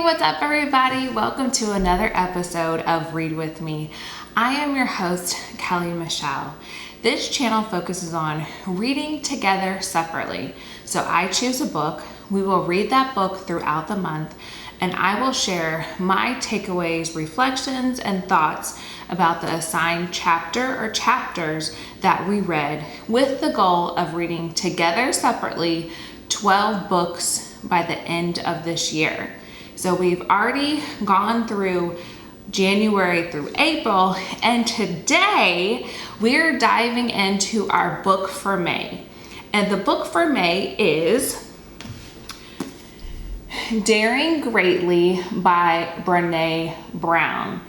What's up, everybody? Welcome to another episode of Read With Me. I am your host, Kelly Michelle. This channel focuses on reading together separately. So I choose a book, we will read that book throughout the month, and I will share my takeaways, reflections, and thoughts about the assigned chapter or chapters that we read, with the goal of reading together separately 12 books by the end of this year. So we've already gone through January through April, and today we're diving into our book for May. And the book for May is Daring Greatly by Brene Brown.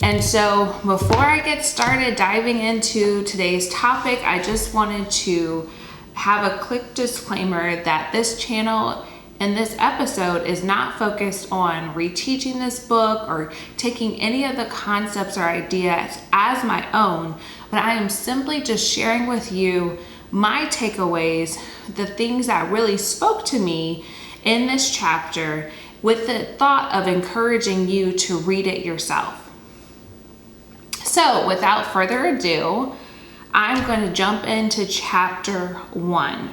And so before I get started diving into today's topic, I just wanted to have a quick disclaimer that this channel and this episode is not focused on reteaching this book or taking any of the concepts or ideas as my own, but I am simply just sharing with you my takeaways, the things that really spoke to me in this chapter, with the thought of encouraging you to read it yourself. So without further ado, I'm going to jump into chapter 1.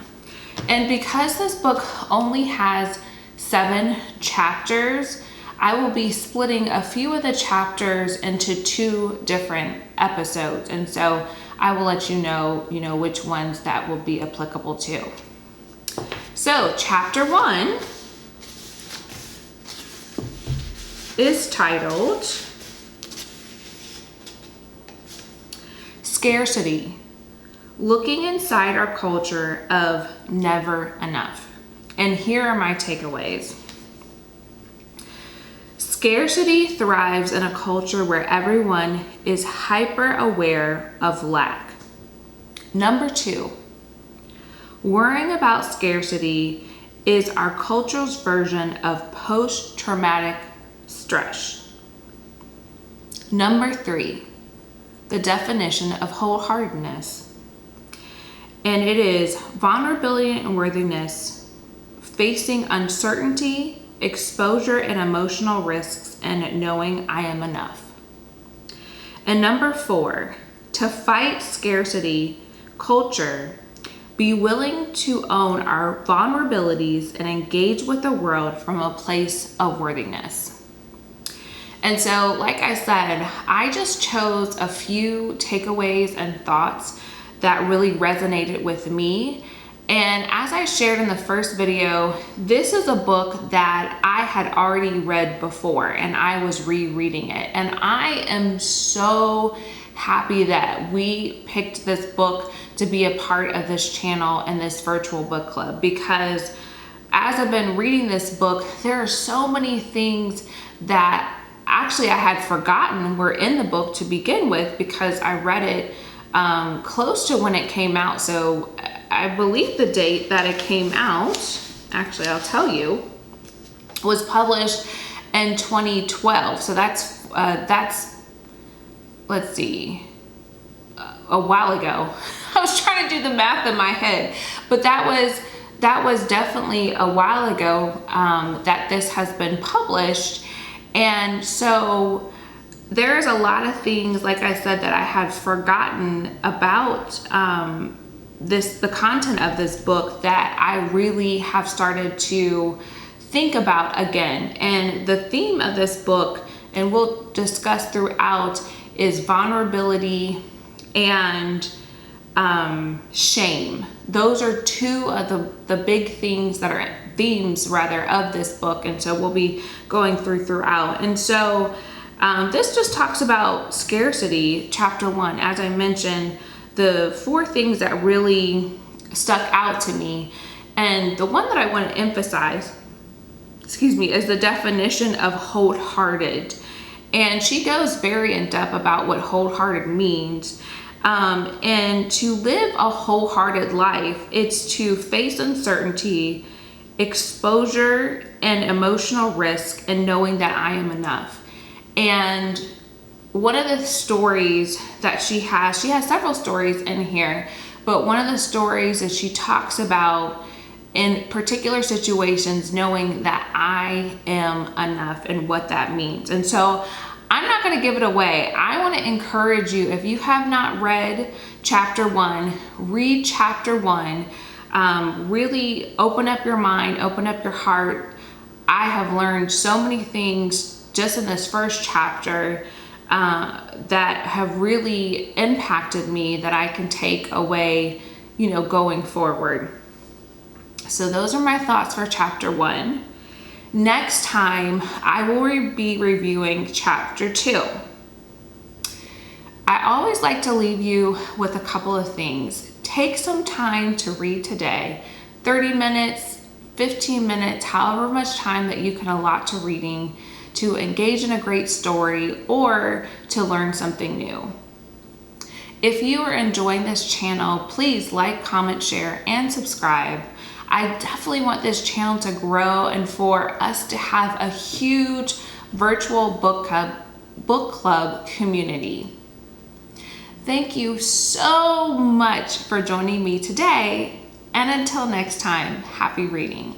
And because this book only has 7 chapters, I will be splitting a few of the chapters into 2 different episodes. And so I will let you know which ones that will be applicable to. So chapter 1 is titled Scarcity. Looking inside our culture of never enough. And here are my takeaways. Scarcity thrives in a culture where everyone is hyper aware of lack. Number 2, worrying about scarcity is our culture's version of post-traumatic stress. Number 3, the definition of wholeheartedness. And it is vulnerability and worthiness, facing uncertainty, exposure and emotional risks, and knowing I am enough. And number 4, to fight scarcity culture, be willing to own our vulnerabilities and engage with the world from a place of worthiness. And so, like I said, I just chose a few takeaways and thoughts that really resonated with me. And as I shared in the first video, this is a book that I had already read before and I was rereading it. And I am so happy that we picked this book to be a part of this channel and this virtual book club, because as I've been reading this book, there are so many things that actually I had forgotten were in the book to begin with, because I read it close to when it came out. So I believe the date that it came out, actually I'll tell you, was published in 2012. So that's let's see, a while ago. I was trying to do the math in my head, but that was definitely a while ago that this has been published. And so there's a lot of things, like I said, that I had forgotten about the content of this book that I really have started to think about again. And the theme of this book, and we'll discuss throughout, is vulnerability and shame. Those are 2 of the big things that are themes rather of this book, and so we'll be going throughout. And so this just talks about scarcity, chapter 1. As I mentioned, the 4 things that really stuck out to me, and the one that I want to emphasize, is the definition of wholehearted. And she goes very in depth about what wholehearted means. And to live a wholehearted life, it's to face uncertainty, exposure, and emotional risk, and knowing that I am enough. And one of the stories that she has several stories in here, but one of the stories that she talks about in particular situations, knowing that I am enough and what that means. And so I'm not going to give it away. I want to encourage you, if you have not read chapter 1, read chapter 1. Really open up your mind, open up your heart. I have learned so many things just in this first chapter that have really impacted me that I can take away, going forward. So those are my thoughts for chapter 1. Next time, I will be reviewing chapter 2. I always like to leave you with a couple of things. Take some time to read today, 30 minutes, 15 minutes, however much time that you can allot to reading, to engage in a great story or to learn something new. If you are enjoying this channel, please like, comment, share, and subscribe. I definitely want this channel to grow and for us to have a huge virtual book club community. Thank you so much for joining me today, and until next time, happy reading.